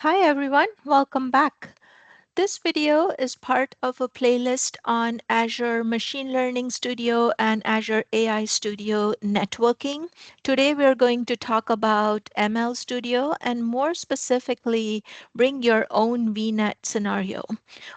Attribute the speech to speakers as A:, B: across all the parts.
A: Hi everyone, welcome back. This video is part of a playlist on Azure Machine Learning Studio and Azure AI Studio networking. Today we're going to talk about ML Studio and more specifically, bring your own VNet scenario.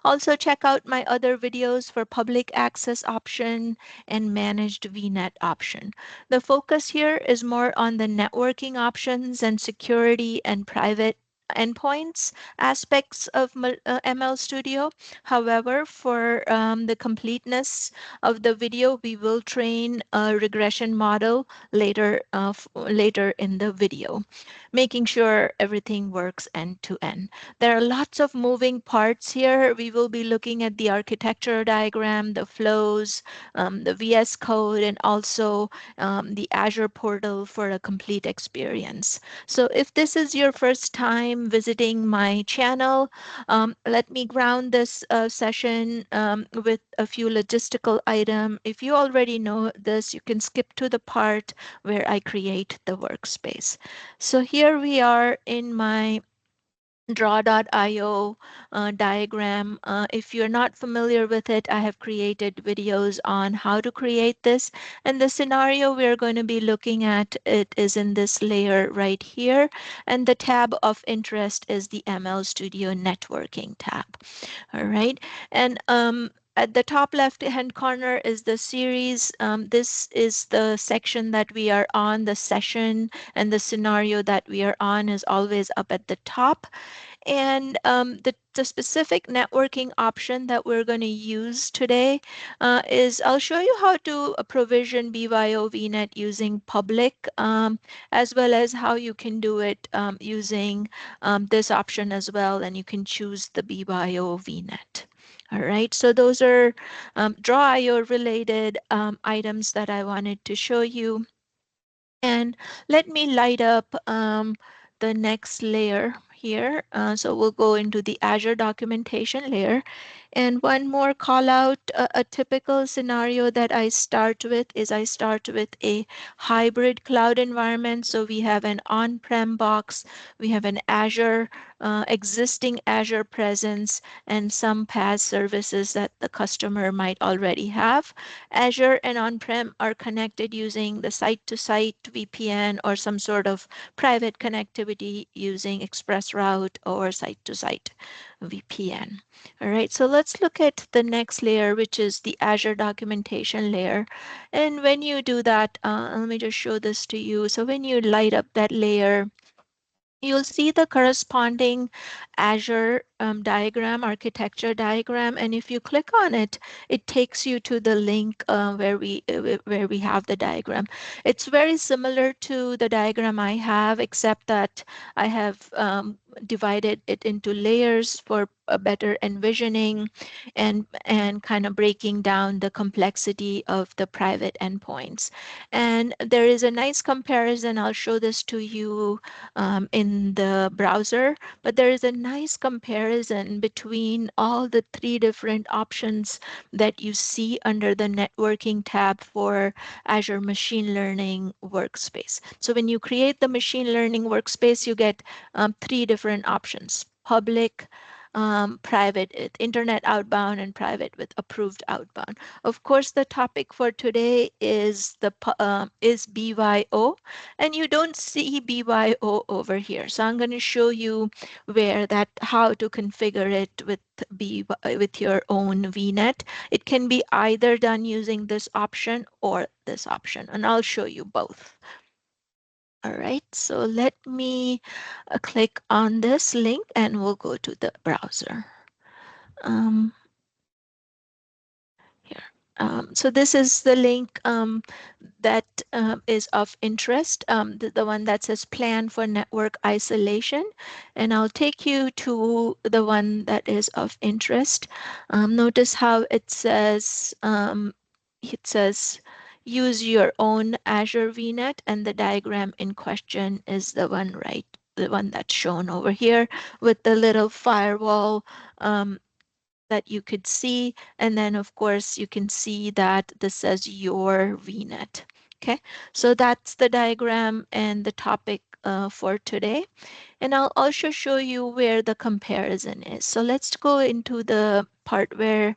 A: Also check out my other videos for public access option and managed VNet option. The focus here is more on the networking options and security and private endpoints aspects of ML Studio. However, for the completeness of the video, we will train a regression model later in the video, making sure everything works end to end. There are lots of moving parts here. We will be looking at the architecture diagram, the flows, the VS Code, and also the Azure portal for a complete experience. So if this is your first time visiting my channel, let me ground this session with a few logistical items. If you already know this, you can skip to the part where I create the workspace. So here we are in my draw.io diagram. If you're not familiar with it, I have created videos on how to create this. And the scenario we're going to be looking at it is in this layer right here. And the tab of interest is the ML Studio Networking tab. All right. And at the top left-hand corner is the series. This is the section that we are on, the session, and the scenario that we are on is always up at the top. And the specific networking option that we're going to use today is I'll show you how to provision BYO VNet using public, as well as how you can do it using this option as well, and you can choose the BYO VNet. All right, so those are Draw.io related items that I wanted to show you. And let me light up the next layer here. So we'll go into the Azure documentation layer. And one more call out, a typical scenario that I start with is I start with a hybrid cloud environment. So we have an on-prem box, we have an Azure, existing Azure presence, and some PaaS services that the customer might already have. Azure and on-prem are connected using the site-to-site VPN or some sort of private connectivity using ExpressRoute or site-to-site VPN. All right, so let's look at the next layer, which is the Azure documentation layer. And when you do that, let me just show this to you. So when you light up that layer, you'll see the corresponding Azure diagram, architecture diagram, and if you click on it, it takes you to the link where we have the diagram. It's very similar to the diagram I have, except that I have divided it into layers for a better envisioning and kind of breaking down the complexity of the private endpoints. And there is a nice comparison. I'll show this to you in the browser, but there is a nice comparison between all the three different options that you see under the networking tab for Azure Machine Learning Workspace. So when you create the machine learning workspace, you get three different options: public, private, internet outbound, and private with approved outbound. Of course, the topic for today is is BYO, and you don't see BYO over here. So I'm going to show you how to configure it with your own VNet. It can be either done using this option or this option, and I'll show you both. All right, so let me click on this link and we'll go to the browser. Um, here. So this is the link that is of interest, the one that says plan for network isolation. And I'll take you to the one that is of interest. Notice how it says use your own Azure VNet, and the diagram in question is the one that's shown over here with the little firewall that you could see. And then of course you can see that this says your VNet. Okay, so that's the diagram and the topic for today. And I'll also show you where the comparison is. So let's go into the part where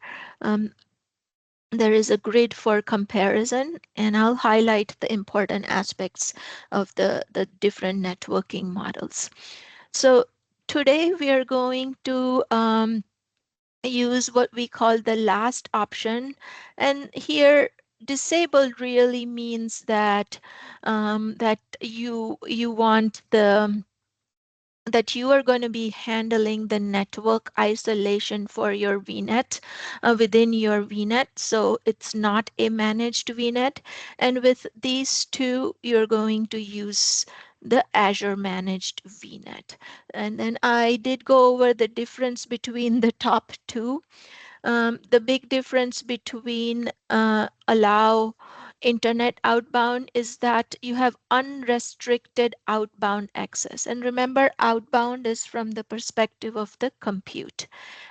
A: there is a grid for comparison, and I'll highlight the important aspects of the different networking models. So today we are going to use what we call the last option. And here disabled really means that that you want that you are going to be handling the network isolation for your VNet within your VNet. So it's not a managed VNet. And with these two, you're going to use the Azure managed VNet. And then I did go over the difference between the top two. The big difference between allow internet outbound is that you have unrestricted outbound access. And remember, outbound is from the perspective of the compute.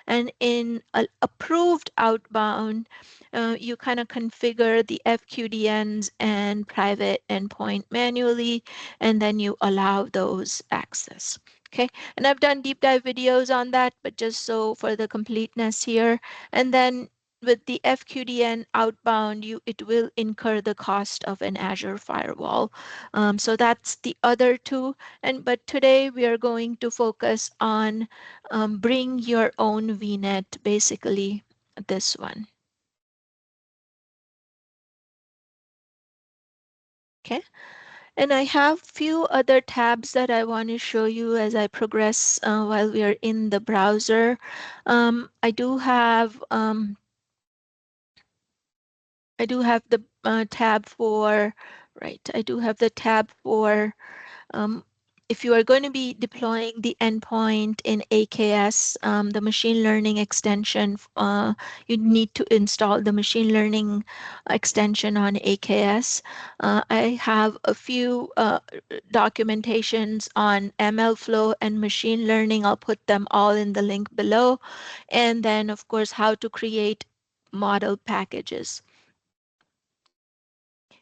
A: And in approved outbound, you kind of configure the FQDNs and private endpoint manually, and then you allow those access. Okay, and I've done deep dive videos on that, but just so for the completeness here. And then with the FQDN outbound, it will incur the cost of an Azure firewall. So that's the other two. But today we are going to focus on bring your own VNet, basically this one. Okay. And I have few other tabs that I want to show you as I progress while we are in the browser. I do have the tab for, right, I do have the tab for um, if you are going to be deploying the endpoint in AKS, the machine learning extension, you need to install the machine learning extension on AKS. I have a few documentations on ML flow and machine learning. I'll put them all in the link below. And then, of course, how to create model packages.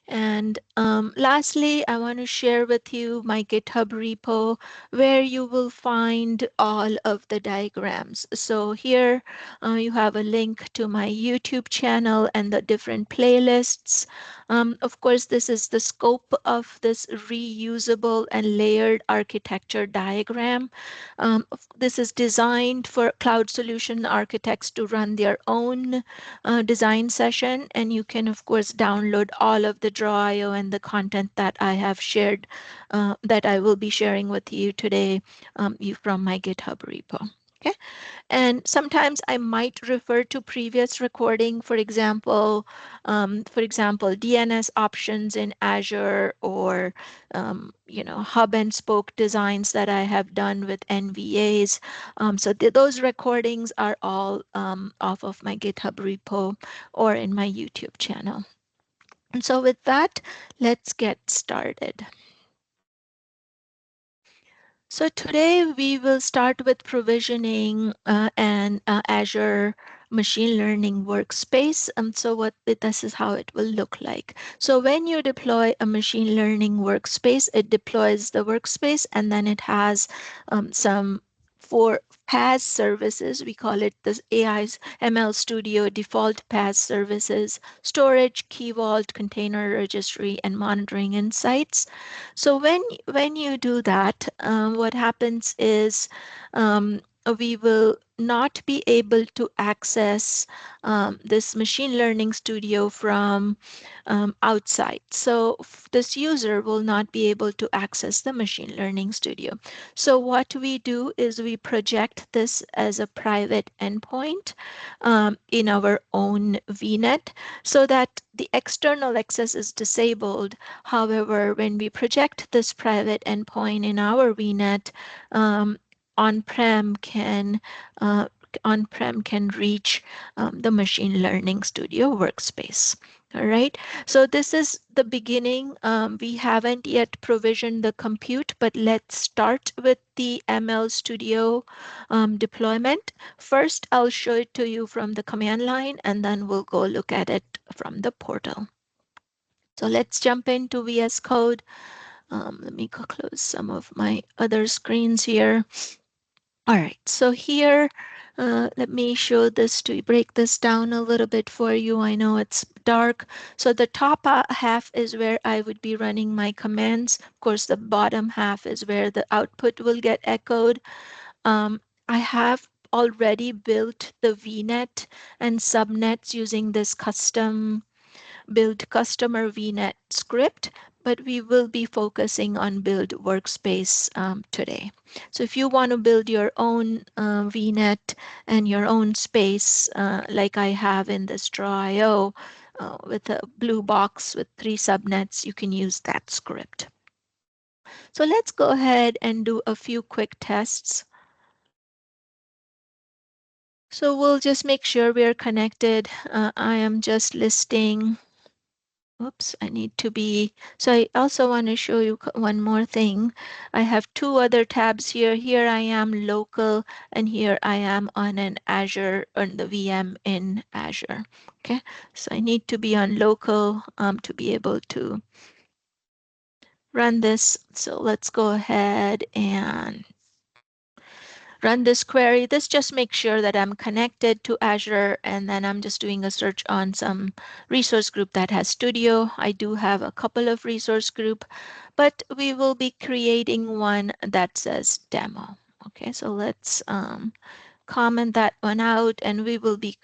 A: And lastly, I want to share with you my GitHub repo where you will find all of the diagrams. So here you have a link to my YouTube channel and the different playlists. Of course, this is the scope of this reusable and layered architecture diagram. This is designed for cloud solution architects to run their own design session, and you can of course download all of the Draw.io and the content that I have shared, that I will be sharing with you today, from my GitHub repo. Okay. And sometimes I might refer to previous recording, for example, DNS options in Azure, or hub and spoke designs that I have done with NVAs. So those recordings are all off of my GitHub repo or in my YouTube channel. And so with that, let's get started. So today we will start with provisioning an Azure machine learning workspace. So this is how it will look like. So when you deploy a machine learning workspace, it deploys the workspace, and then it has some for PaaS services. We call it the AI's ML Studio default PaaS services: storage, key vault, container registry, and monitoring insights. So when you do that, what happens is we will not be able to access this machine learning studio from outside. So this user will not be able to access the machine learning studio. So what we do is we project this as a private endpoint in our own VNet, so that the external access is disabled. However, when we project this private endpoint in our VNet, on-prem can reach the machine learning studio workspace. All right, so this is the beginning. We haven't yet provisioned the compute, but let's start with the ML Studio deployment. First, I'll show it to you from the command line, and then we'll go look at it from the portal. So let's jump into VS Code. Let me close some of my other screens here. All right, so here, let me show this to break this down a little bit for you. I know it's dark. So the top half is where I would be running my commands. Of course, the bottom half is where the output will get echoed. I have already built the VNet and subnets using this build customer VNet script, but we will be focusing on build workspace today. So if you want to build your own VNet and your own space, like I have in this Draw.io with a blue box with 3 subnets, you can use that script. So let's go ahead and do a few quick tests. So we'll just make sure we're connected. I am just listing. Oops, I need to be, so I also want to show you one more thing. I have 2 other tabs here. Here I am local, and here I am on an Azure, on the VM in Azure. Okay, so I need to be on local to be able to run this. So let's go ahead and run this query. This just makes sure that I'm connected to Azure, and then I'm just doing a search on some resource group that has Studio. I do have a couple of resource group, but we will be creating one that says demo. Okay, so let's comment that one out, and we will be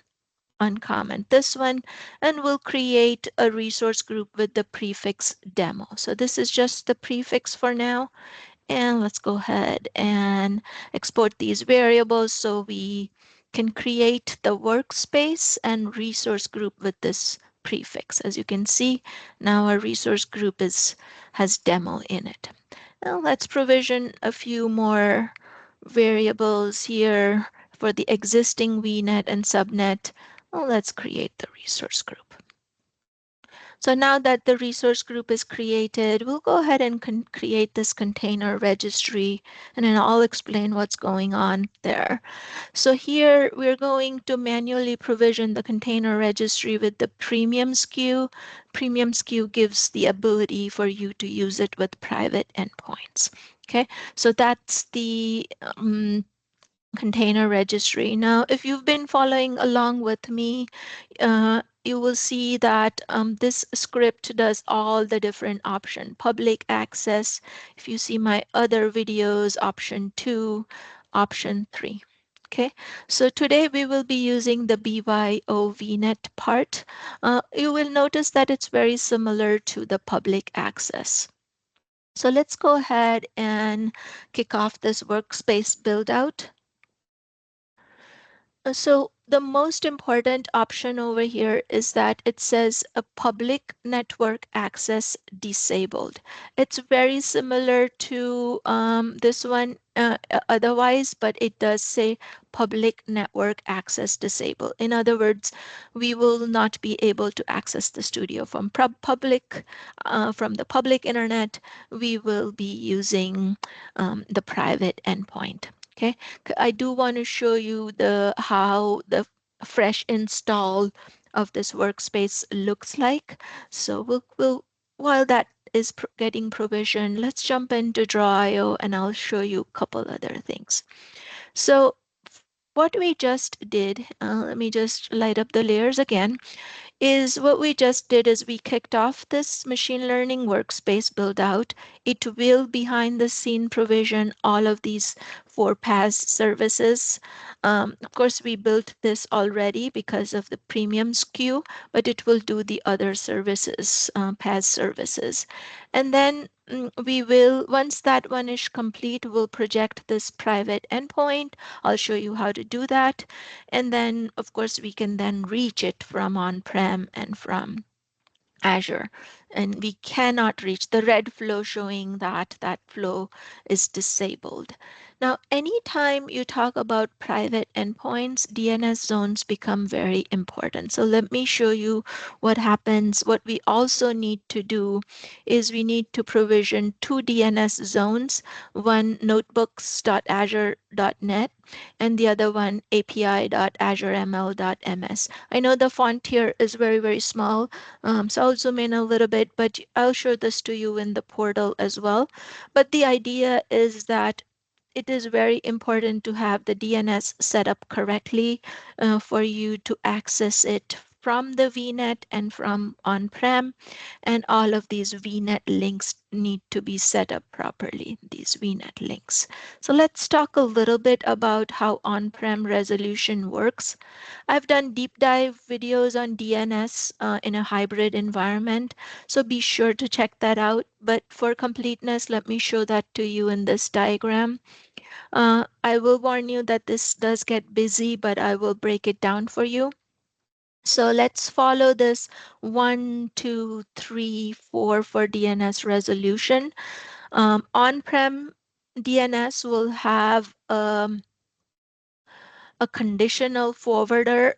A: uncomment this one, and we'll create a resource group with the prefix demo. So this is just the prefix for now. And let's go ahead and export these variables so we can create the workspace and resource group with this prefix. As you can see, now our resource group has demo in it. Now let's provision a few more variables here for the existing VNet and subnet. Well, let's create the resource group. So now that the resource group is created, we'll go ahead and create this container registry, and then I'll explain what's going on there. So here we're going to manually provision the container registry with the premium SKU. Premium SKU gives the ability for you to use it with private endpoints. Okay, so that's the container registry. Now, if you've been following along with me, you will see that this script does all the different options. Public access, if you see my other videos, option 2, option 3. Okay, so today we will be using the BYO VNet part. You will notice that it's very similar to the public access. So let's go ahead and kick off this workspace build out. So the most important option over here is that it says a public network access disabled. It's very similar to this one otherwise, but it does say public network access disabled. In other words, we will not be able to access the studio from from the public internet. We will be using the private endpoint. Okay, I do want to show you how the fresh install of this workspace looks like. So while that is getting provisioned, let's jump into Draw.io and I'll show you a couple other things. So what we just did, let me just light up the layers again, is what we just did is we kicked off this machine learning workspace build out. It will behind the scene provision all of these 4 PaaS services. Of course, we built this already because of the premium SKU, but it will do the other services, PaaS services. And then we will, once that one is complete, we'll project this private endpoint. I'll show you how to do that. And then, of course, we can then reach it from on-prem and from Azure. And we cannot reach the red flow showing that that flow is disabled. Now, anytime you talk about private endpoints, DNS zones become very important. So let me show you what happens. What we also need to do is we need to provision 2 DNS zones, one notebooks.azure.net and the other one api.azureml.ms. I know the font here is very, very small, so I'll zoom in a little bit it, but I'll show this to you in the portal as well. But the idea is that it is very important to have the DNS set up correctly for you to access it from the VNet and from on-prem, and all of these VNet links need to be set up properly, these VNet links. So let's talk a little bit about how on-prem resolution works. I've done deep dive videos on DNS in a hybrid environment, so be sure to check that out. But for completeness, let me show that to you in this diagram. I will warn you that this does get busy, but I will break it down for you. So let's follow this 1, 2, 3, 4 for DNS resolution. On-prem DNS will have a conditional forwarder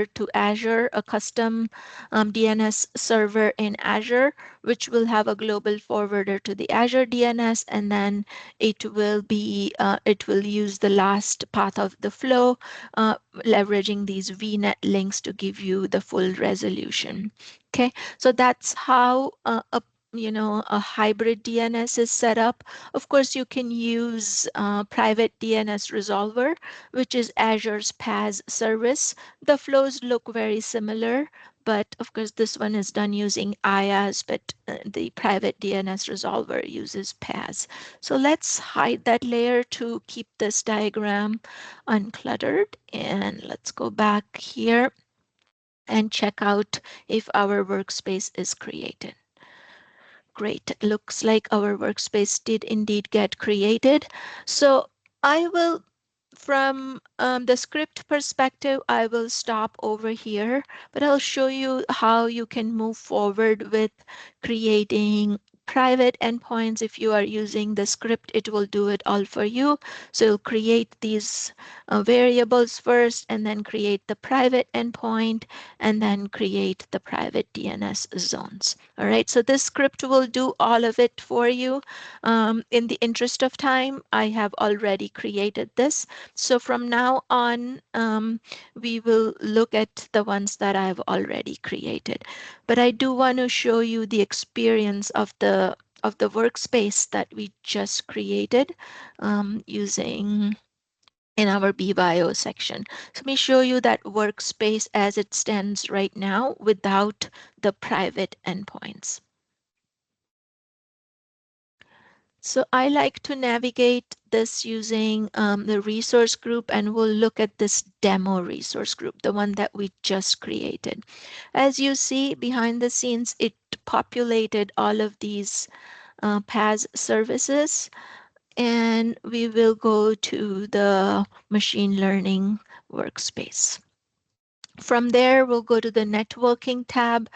A: to Azure, a custom DNS server in Azure, which will have a global forwarder to the Azure DNS, and then it will use the last path of the flow, leveraging these VNet links to give you the full resolution. Okay, so that's how a hybrid DNS is set up. Of course, you can use private DNS resolver, which is Azure's PaaS service. The flows look very similar, but of course, this one is done using IaaS, but the private DNS resolver uses PaaS. So let's hide that layer to keep this diagram uncluttered. And let's go back here and check out if our workspace is created. Great. Looks like our workspace did indeed get created. So I will, from the script perspective, I will stop over here, but I'll show you how you can move forward with creating private endpoints. If you are using the script, it will do it all for you. So you'll create these variables first, and then create the private endpoint, and then create the private DNS zones. All right, so this script will do all of it for you. In the interest of time, I have already created this. So from now on, we will look at the ones that I've already created. But I do want to show you the experience of the workspace that we just created using in our BYO section. So let me show you that workspace as it stands right now without the private endpoints. So I like to navigate this using the resource group, and we'll look at this demo resource group, the one that we just created. As you see behind the scenes, it populated all of these PaaS services, and we will go to the machine learning workspace. From there, we'll go to the networking tab,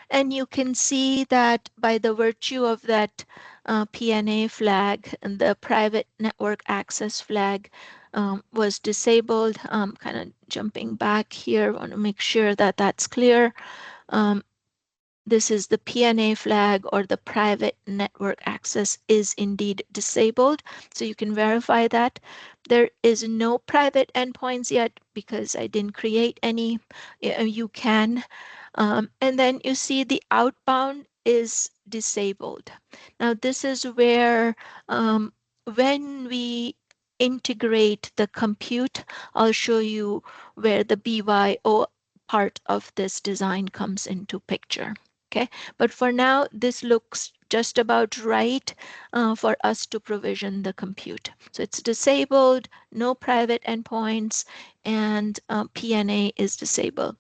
A: and you can see that by the virtue of that PNA flag, and the private network access flag was disabled. Kind of jumping back here, I want to make sure that that's clear. This is the PNA flag, or the private network access is indeed disabled. So you can verify that. There is no private endpoints yet because I didn't create any. You can. And then you see the outbound is disabled. Now this is where when we integrate the compute, I'll show you where the BYO part of this design comes into picture. Okay, but for now, this looks just about right for us to provision the compute. So it's disabled, no private endpoints, and PNA is disabled.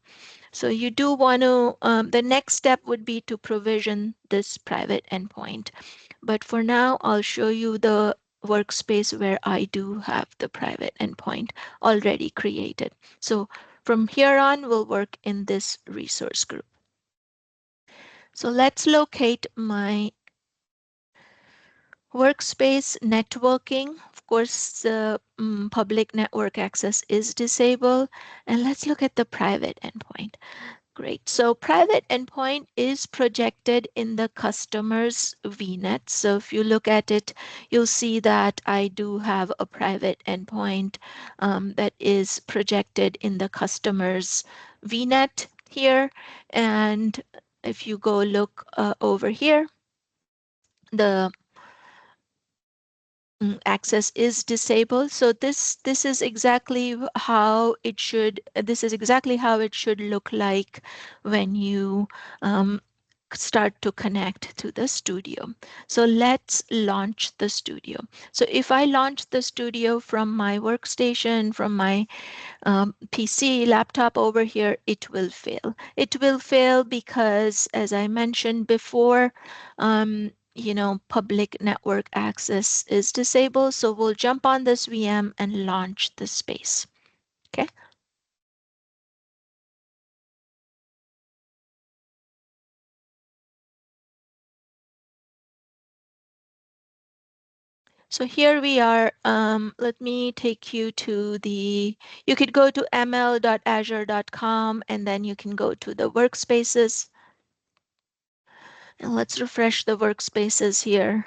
A: So you do want to, the next step would be to provision this private endpoint. But for now, I'll show you the workspace where I do have the private endpoint already created. So from here on, we'll work in this resource group. So let's locate my workspace networking. Of course, the public network access is disabled. And let's look at the private endpoint. Great. So private endpoint is projected in the customer's VNet. So if you look at it, you'll see that I do have a private endpoint that is projected in the customer's VNet here. And if you go look over here, the access is disabled. So this is exactly how it should look like when you start to connect to the studio. So let's launch the studio. So if I launch the studio from my workstation, from my PC, laptop over here, it will fail. It will fail because, as I mentioned before, public network access is disabled. So we'll jump on this VM and launch the space. Okay. So here we are. Let me take you to you could go to ml.azure.com and then you can go to the workspaces. And let's refresh the workspaces here.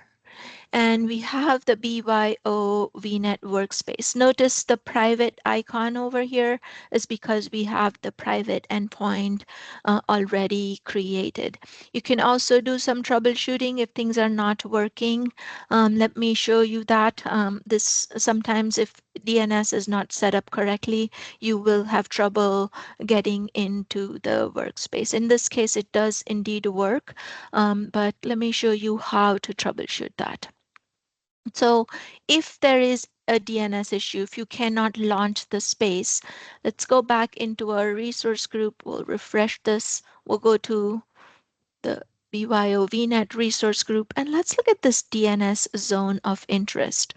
A: And we have the BYO VNET workspace. Notice the private icon over here is because we have the private endpoint already created. You can also do some troubleshooting if things are not working. Let me show you that. This sometimes if DNS is not set up correctly, you will have trouble getting into the workspace. In this case, it does indeed work, but let me show you how to troubleshoot that. So if there is a DNS issue, if you cannot launch the space, let's go back into our resource group. We'll refresh this. We'll go to the BYO VNet resource group, and let's look at this DNS zone of interest.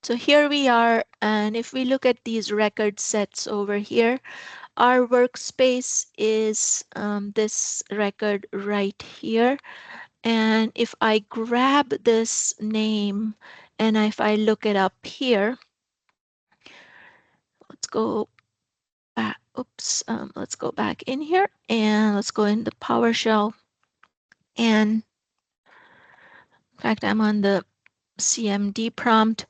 A: So here we are, and if we look at these record sets over here, our workspace is this record right here. And if I grab this name and if I look it up here, let's go back. Oops, let's go back in here and let's go into PowerShell. And in fact, I'm on the CMD prompt.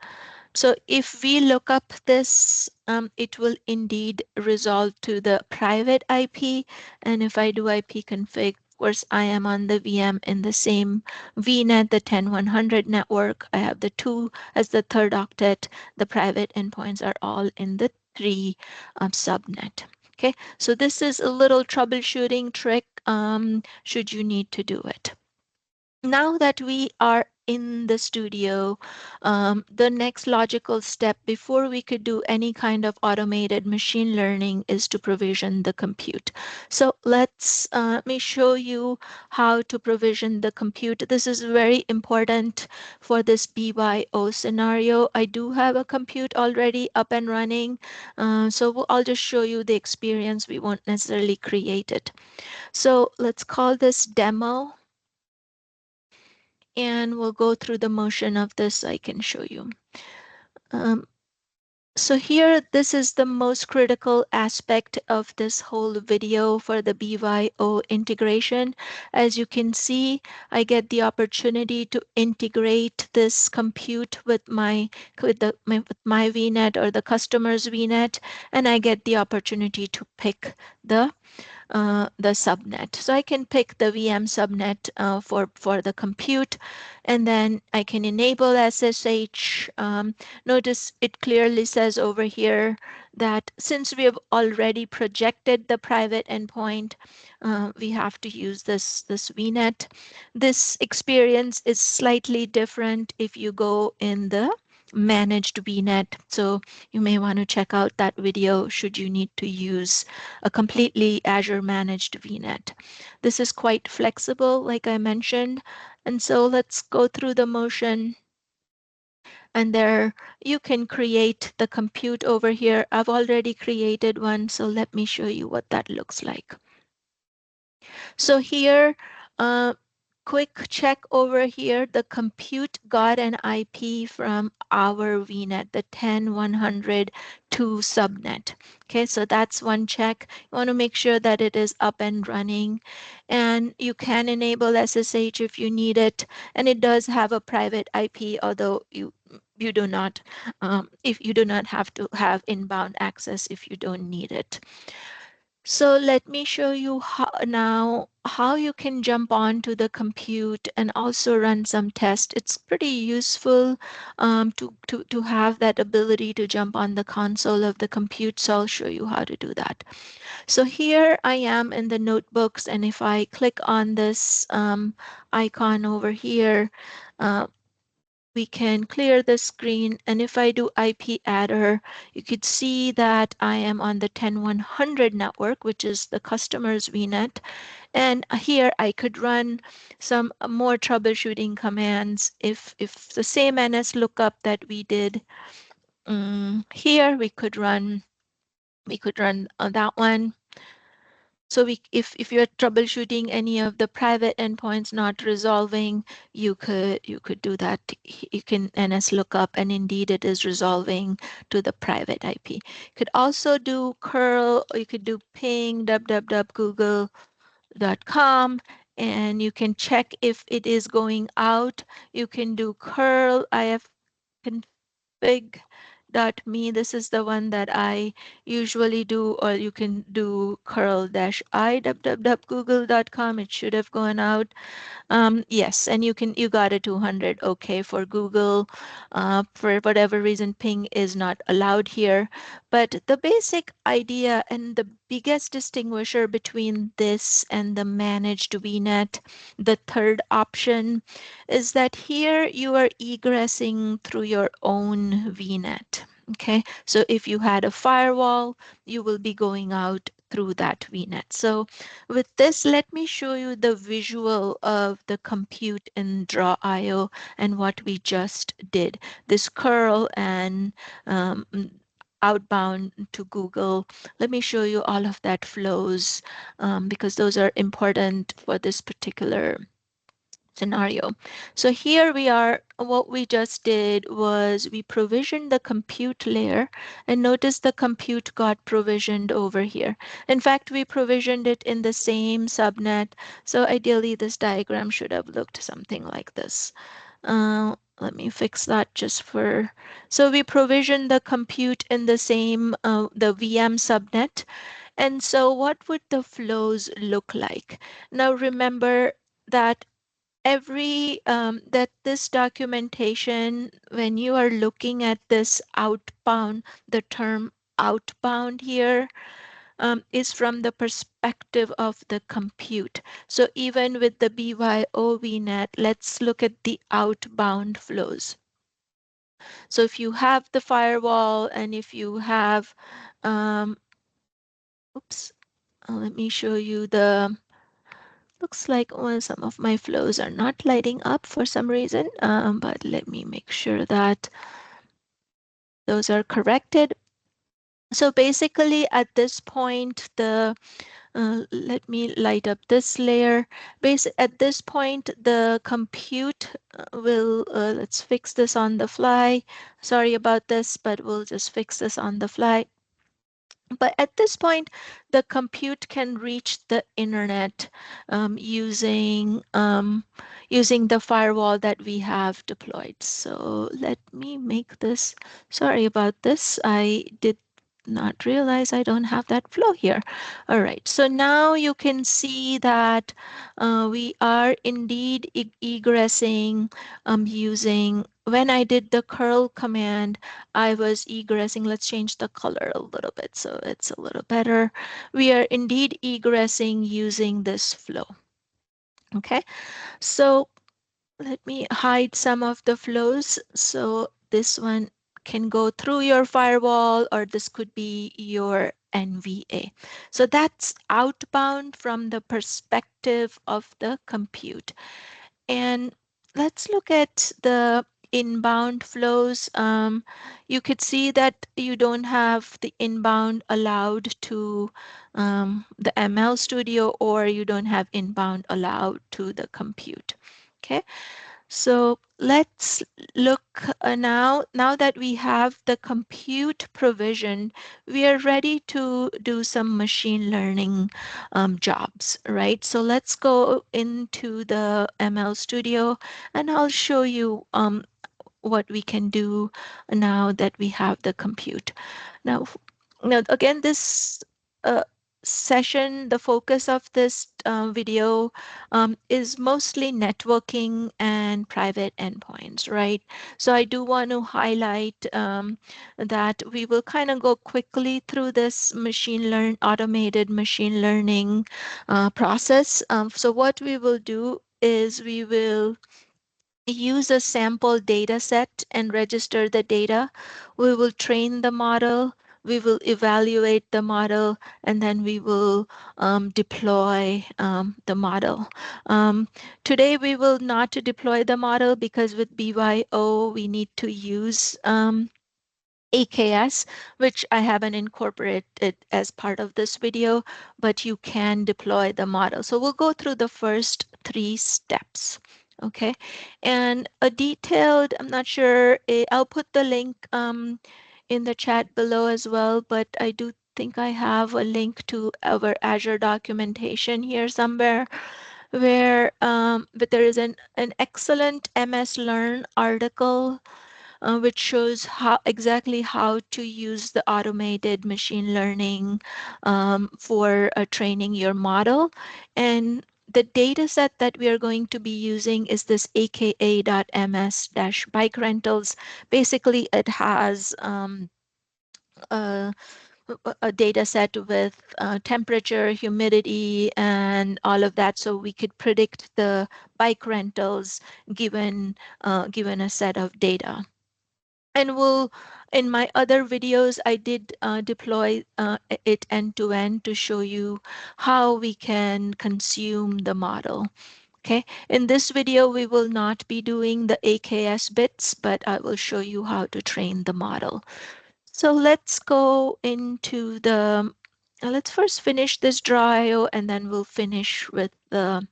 A: So if we look up this, it will indeed resolve to the private IP. And if I do IP config, of course, I am on the VM in the same VNet, the 10100 network. I have the 2 as the third octet. The private endpoints are all in the 3 subnet. Okay, so this is a little troubleshooting trick should you need to do it. Now that we are in the studio, the next logical step before we could do any kind of automated machine learning is to provision the compute. So let me show you how to provision the compute. This is very important for this BYO scenario. I do have a compute already up and running, so I'll just show you the experience. We won't necessarily create it. So let's call this demo and we'll go through the motion of this so I can show you. Um, so here, this is the most critical aspect of this whole video for the BYO integration. As you can see, I get the opportunity to integrate this compute with my VNet or the customer's VNet, and I get the opportunity to pick the subnet. So I can pick the VM subnet for the compute, and then I can enable SSH. Notice it clearly says over here that since we have already projected the private endpoint, we have to use this VNet. This experience is slightly different if you go in the managed VNet. So you may want to check out that video should you need to use a completely Azure managed VNet. This is quite flexible, like I mentioned. And so let's go through the motion. And there you can create the compute over here. I've already created one, so let me show you what that looks like. So here, quick check over here, the compute got an IP from our VNet, the 10.102 subnet. Okay, so that's one check. You want to make sure that it is up and running, and you can enable SSH if you need it, and it does have a private IP, although you do not if you do not have to have inbound access if you don't need it. So let me show you how you can jump on to the compute and also run some tests. It's pretty useful to have that ability to jump on the console of the compute. So I'll show you how to do that. So here I am in the notebooks, and if I click on this icon over here, uh, we can clear the screen. And if I do IP adder, you could see that I am on the 10100 network, which is the customer's VNet. And here I could run some more troubleshooting commands. If the same NS lookup that we did here, we could run that one. So if you're troubleshooting any of the private endpoints not resolving, you could do that. You can NS lookup, and indeed it is resolving to the private IP. You could also do curl, or you could do ping www.google.com, and you can check if it is going out. You can do curl ifconfig.me. This is the one that I usually do, or you can do curl-i www.google.com. It should have gone out. Yes, and you got a 200. Okay, for Google, for whatever reason, ping is not allowed here. But the basic idea and the biggest distinguisher between this and the managed VNet, the third option, is that here you are egressing through your own VNet. Okay, so if you had a firewall, you will be going out through that VNet. So with this, let me show you the visual of the compute in Draw.io and what we just did. This curl and outbound to Google. Let me show you all of that flows because those are important for this particular scenario. So here we are, what we just did was we provisioned the compute layer, and notice the compute got provisioned over here. In fact, we provisioned it in the same subnet. So ideally this diagram should have looked something like this. Let me fix that just for, so we provisioned the compute in the same, the VM subnet. And so what would the flows look like? Now remember that that this documentation, when you are looking at this outbound, the term outbound here is from the perspective of the compute. So even with the BYO VNet, let's look at the outbound flows. So if you have the firewall and if you have, um, oops, let me show you the, looks like some of my flows are not lighting up for some reason, but let me make sure that those are corrected. So basically at this point, let me light up this layer. At this point, the compute let's fix this on the fly. Sorry about this, but we'll just fix this on the fly. But at this point, the compute can reach the internet using the firewall that we have deployed. So let me make this, sorry about this. I did not realize I don't have that flow here. All right, so now you can see that we are indeed egressing using, when I did the curl command, I was egressing. Let's change the color a little bit so it's a little better. We are indeed egressing using this flow. Okay, so let me hide some of the flows. So this one can go through your firewall, or this could be your NVA. So that's outbound from the perspective of the compute. And let's look at the inbound flows. You could see that you don't have the inbound allowed to the ML Studio, or you don't have inbound allowed to the compute. Okay, so let's look now that we have the compute provision, we are ready to do some machine learning jobs, right? So let's go into the ML Studio, and I'll show you what we can do now that we have the compute. Now, again, this session, the focus of this video is mostly networking and private endpoints, right? So I do want to highlight that we will kind of go quickly through this automated machine learning process. So what we will do is we will use a sample data set and register the data. We will train the model, we will evaluate the model, and then we will deploy the model. Um, Today we will not deploy the model because with BYO we need to use AKS, which I haven't incorporated as part of this video, but you can deploy the model. So we'll go through the first 3 steps. Okay, and a detailed, I'm not sure, I'll put the link in the chat below as well, but I do think I have a link to our Azure documentation here somewhere where, but there is an excellent MS Learn article which shows exactly how to use the automated machine learning for training your model. And the data set that we are going to be using is this aka.ms-bike rentals. Basically, it has a, a data set with temperature, humidity, and all of that, so we could predict the bike rentals given a set of data. And in my other videos, I did deploy it end to end to show you how we can consume the model. Okay, in this video, we will not be doing the AKS bits, but I will show you how to train the model. So let's go into let's first finish this draw IO and then we'll finish with the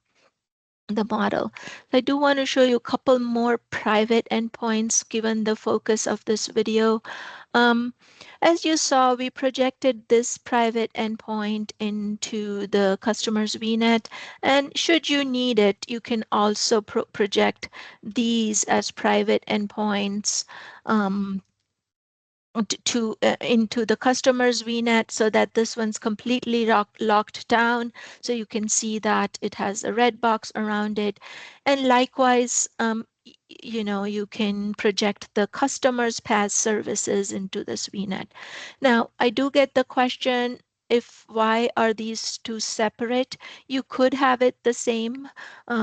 A: model. I do want to show you a couple more private endpoints given the focus of this video. Um, as you saw, we projected this private endpoint into the customer's VNet, and should you need it, you can also project these as private endpoints into the customer's VNet so that this one's completely locked down. So you can see that it has a red box around it. And likewise, you can project the customer's PaaS services into this VNet. Now, I do get the question, if why are these two separate? You could have it the same.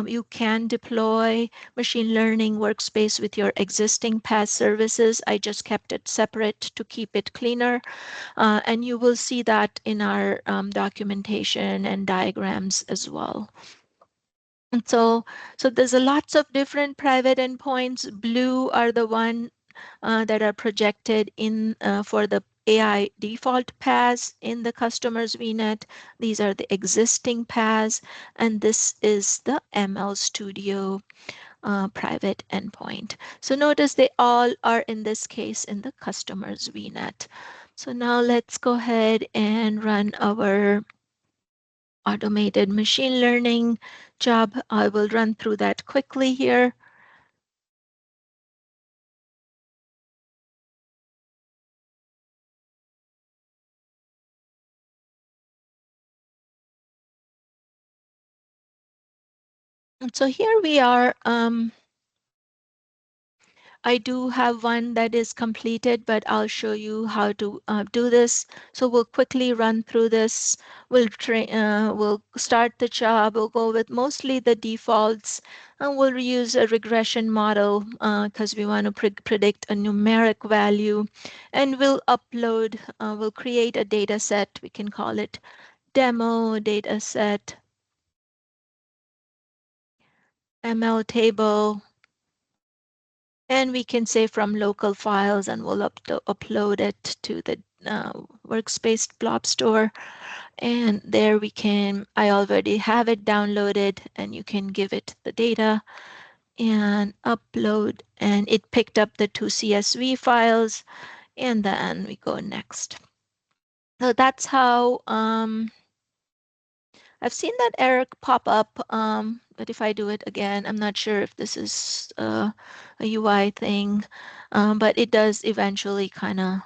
A: You can deploy machine learning workspace with your existing PaaS services. I just kept it separate to keep it cleaner. And you will see that in our documentation and diagrams as well. And so there's a lots of different private endpoints. Blue are the one that are projected in for the AI default PaaS in the customer's VNet. These are the existing PaaS, and this is the ML Studio private endpoint. So notice they all are in this case in the customer's VNet. So now let's go ahead and run our automated machine learning job. I will run through that quickly here. And so here we are. I do have one that is completed, but I'll show you how to do this. So we'll quickly run through this. We'll start the job. We'll go with mostly the defaults, and we'll use a regression model because we want to predict a numeric value. And we'll create a data set. We can call it demo data set, ML table, and we can say from local files, and we'll upload it to the workspace blob store. And there I already have it downloaded, and you can give it the data and upload, and it picked up the 2 CSV files, and then we go next. So that's how I've seen that error pop up, but if I do it again, I'm not sure if this is a UI thing, but it does eventually kind of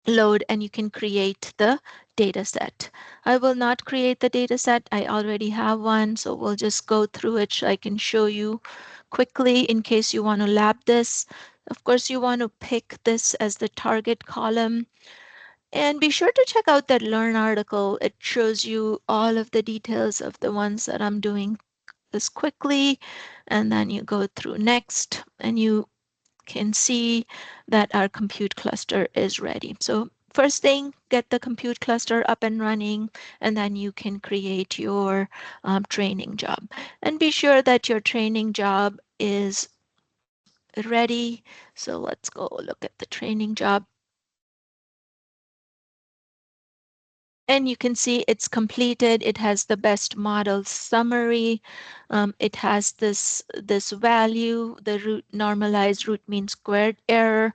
A: load and you can create the data set. I will not create the data set. I already have one, so we'll just go through it so I can show you quickly in case you want to lab this. Of course, you want to pick this as the target column. And be sure to check out that Learn article. It shows you all of the details of the ones that I'm doing this quickly. And then you go through next and you can see that our compute cluster is ready. So first thing, get the compute cluster up and running, and then you can create your training job. And be sure that your training job is ready. So let's go look at the training job. And you can see it's completed. It has the best model summary. It has this value, the root normalized root mean squared error.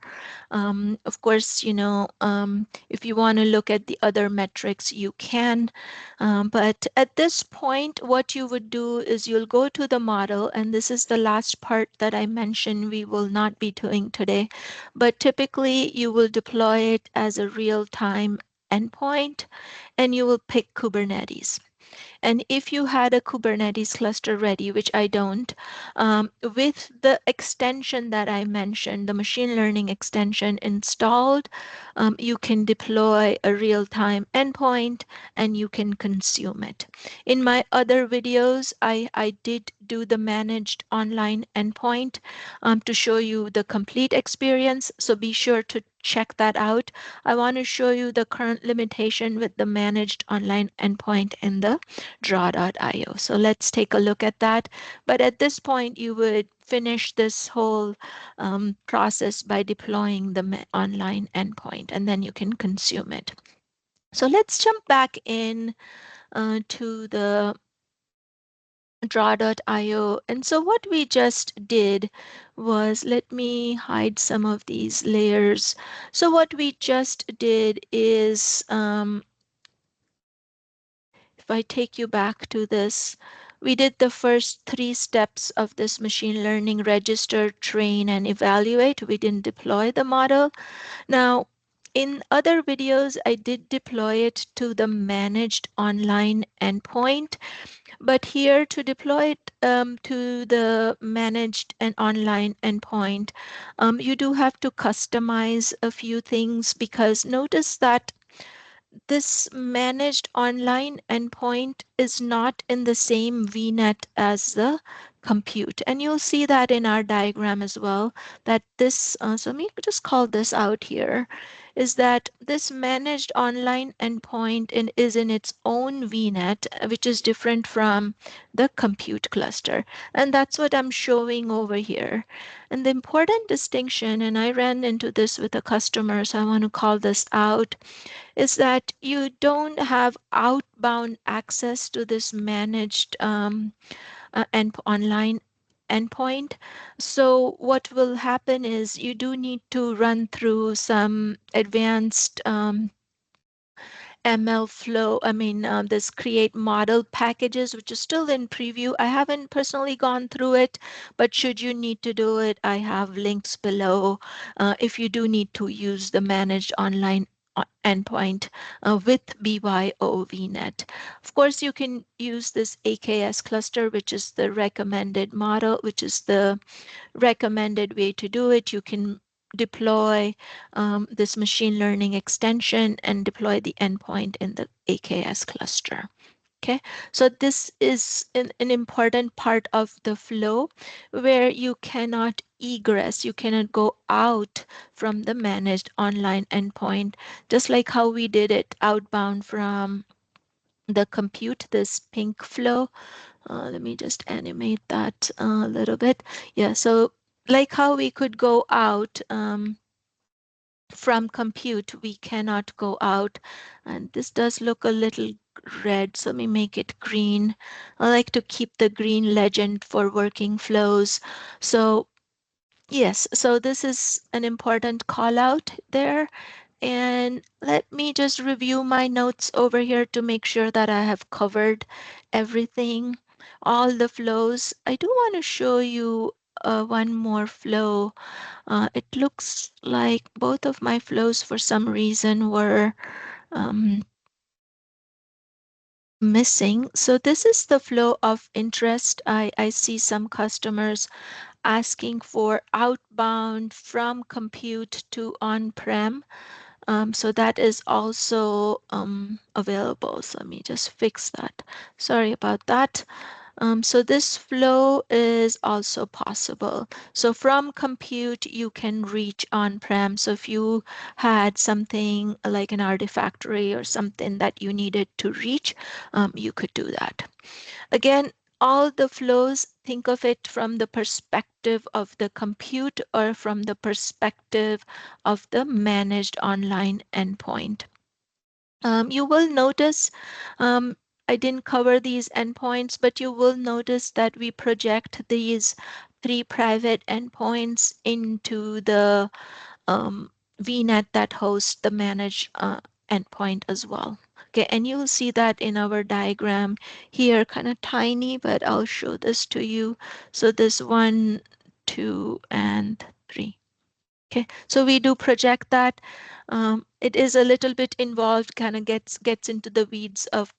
A: Of course, if you want to look at the other metrics, you can. But at this point, what you would do is you'll go to the model, and this is the last part that I mentioned we will not be doing today. But typically, you will deploy it as a real-time endpoint, and you will pick Kubernetes. And if you had a Kubernetes cluster ready, which I don't, with the extension that I mentioned, the machine learning extension installed, you can deploy a real-time endpoint and you can consume it. In my other videos, I did do the managed online endpoint to show you the complete experience. So be sure to check that out. I want to show you the current limitation with the managed online endpoint in the draw.io. So let's take a look at that. But at this point, you would finish this whole process by deploying the online endpoint, and then you can consume it. So let's jump back in to the draw.io. And so what we just did was, let me hide some of these layers. So what we just did is, if I take you back to this, we did the first 3 steps of this machine learning: register, train, and evaluate. We didn't deploy the model. Now, in other videos, I did deploy it to the managed online endpoint, but here to deploy it to the managed and online endpoint, you do have to customize a few things, because notice that this managed online endpoint is not in the same VNet as the compute. And you'll see that in our diagram as well, that this, so let me just call this out here, is that this managed online endpoint is in its own VNet, which is different from the compute cluster. And that's what I'm showing over here. And the important distinction, and I ran into this with a customer, so I want to call this out, is that you don't have outbound access to this managed and online endpoint. So what will happen is you do need to run through some advanced ML flow, this create model packages, which is still in preview. I haven't personally gone through it, but should you need to do it, I have links below if you do need to use the managed online endpoint with BYO VNet. Of course, you can use this AKS cluster, which is the recommended model, which is the recommended way to do it. You can deploy this machine learning extension and deploy the endpoint in the AKS cluster. Okay, so this is an important part of the flow where you cannot egress, you cannot go out from the managed online endpoint, just like how we did it outbound from the compute, this pink flow. Let me just animate that a little bit. Yeah, so like how we could go out from compute, we cannot go out. And this does look a little red, so let me make it green. I like to keep the green legend for working flows. So yes, so this is an important call out there. And let me just review my notes over here to make sure that I have covered everything, all the flows. I do want to show you one more flow. It looks like both of my flows for some reason were um, missing. So this is the flow of interest. I see some customers asking for outbound from compute to on-prem. So that is also available. So let me just fix that. Sorry about that. So this flow is also possible. So from compute, you can reach on-prem. So if you had something like an Artifactory or something that you needed to reach, you could do that. Again, all the flows, think of it from the perspective of the compute or from the perspective of the managed online endpoint. You will notice, I didn't cover these endpoints, but you will notice that we project these 3 private endpoints into the VNET that hosts the managed endpoint as well. Okay, and you'll see that in our diagram here, kind of tiny, but I'll show this to you. So this 1, 2, and 3. Okay, so we do project that. It is a little bit involved, kind of gets into the weeds of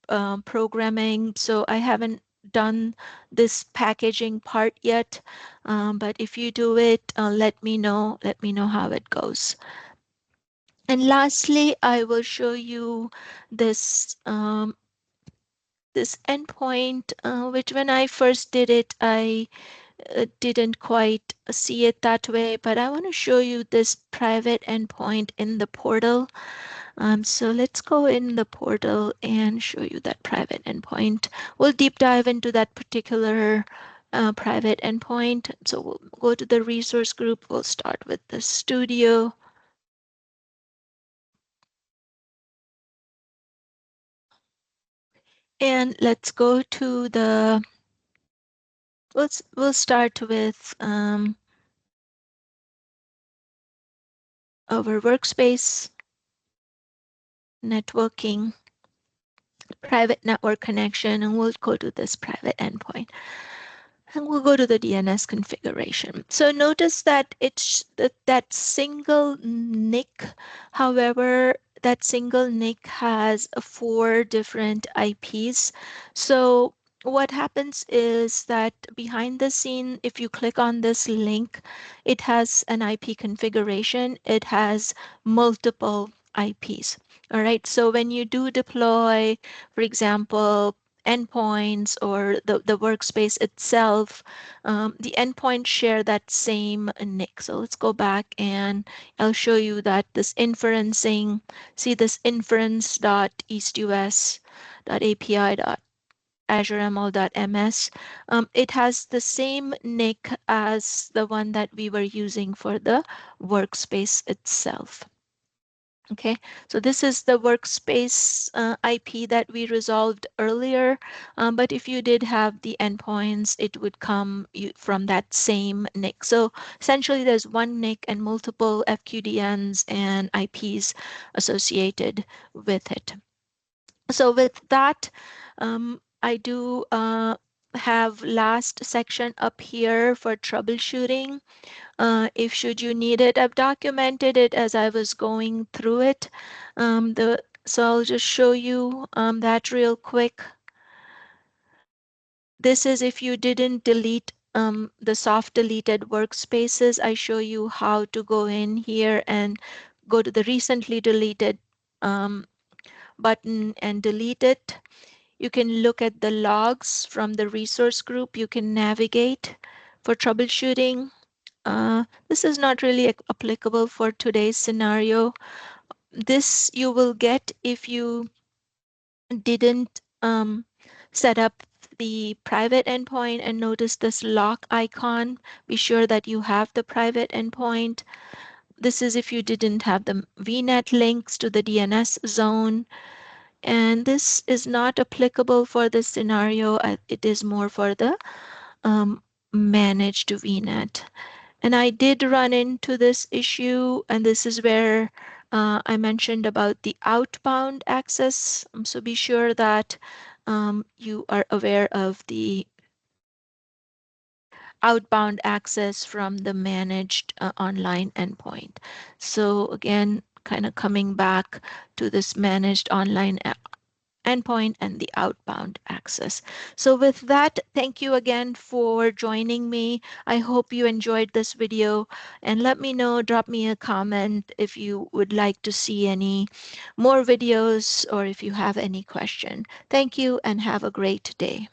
A: programming. So I haven't done this packaging part yet, but if you do it, let me know. Let me know how it goes. And lastly, I will show you this this endpoint, which when I first did it, I didn't quite see it that way, but I want to show you this private endpoint in the portal. So let's go in the portal and show you that private endpoint. We'll deep dive into that particular private endpoint. So we'll go to the resource group. We'll start with the studio. And let's go to the, we'll start with our workspace, networking, private network connection, and we'll go to this private endpoint. And we'll go to the DNS configuration. So notice that it's that single NIC, however, that single NIC has 4 different IPs. So what happens is that behind the scene, if you click on this link, it has an IP configuration. It has multiple IPs. All right, so when you do deploy, for example, endpoints or the workspace itself, the endpoints share that same NIC. So let's go back and I'll show you that this inferencing, see this inference.eastus.api.azureml.ms, it has the same NIC as the one that we were using for the workspace itself. Okay, so this is the workspace IP that we resolved earlier, but if you did have the endpoints, it would come from that same NIC. So essentially there's one NIC and multiple FQDNs and IPs associated with it. So with that, I do have last section up here for troubleshooting. If should you need it, I've documented it as I was going through it. So I'll just show you that real quick. This is if you didn't delete the soft deleted workspaces. I show you how to go in here and go to the recently deleted button and delete it. You can look at the logs from the resource group. You can navigate for troubleshooting. This is not really applicable for today's scenario. This you will get if you didn't set up the private endpoint and notice this lock icon. Be sure that you have the private endpoint. This is if you didn't have the VNet links to the DNS zone. And this is not applicable for this scenario. It is more for the managed VNet. And I did run into this issue, and this is where I mentioned about the outbound access. So be sure that you are aware of the outbound access from the managed online endpoint. So again, kind of coming back to this managed online endpoint and the outbound access. So with that, thank you again for joining me. I hope you enjoyed this video, and let me know, drop me a comment if you would like to see any more videos or if you have any question. Thank you and have a great day.